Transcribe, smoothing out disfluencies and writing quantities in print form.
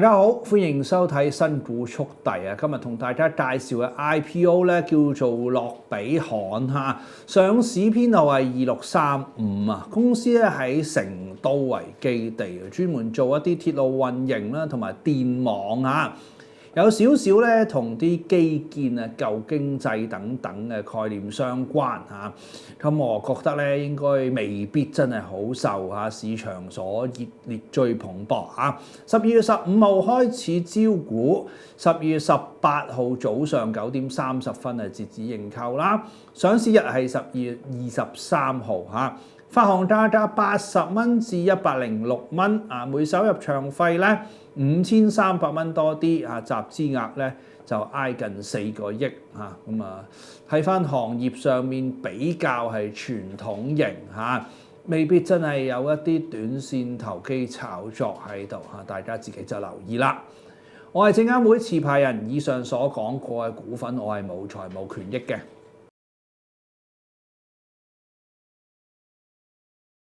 大家好，歡迎收睇新股速遞啊！今日同大家介紹嘅 IPO 咧叫做樂比漢嚇，上市編號係2635啊。公司咧喺成都為基地，專門做一啲鐵路運營啦，同埋電網啊。有少少咧同啲基建啊、舊經濟等等嘅概念相關嚇，咁我覺得咧應該未必真係好受嚇市場所熱烈追捧博嚇。12月15號開始招股，12月18號早上9點30分截止認購啦。上市日係12月23號嚇。發行價格80蚊至106蚊啊，每手入場費咧5300蚊多啲啊，集資額咧就挨近4個億嚇，咁睇翻行業上面比較係傳統型嚇，未必真係有一啲短線投機炒作喺度嚇，大家自己就留意啦。我係證監會持牌人，以上所講過嘅股份我係冇財務權益嘅。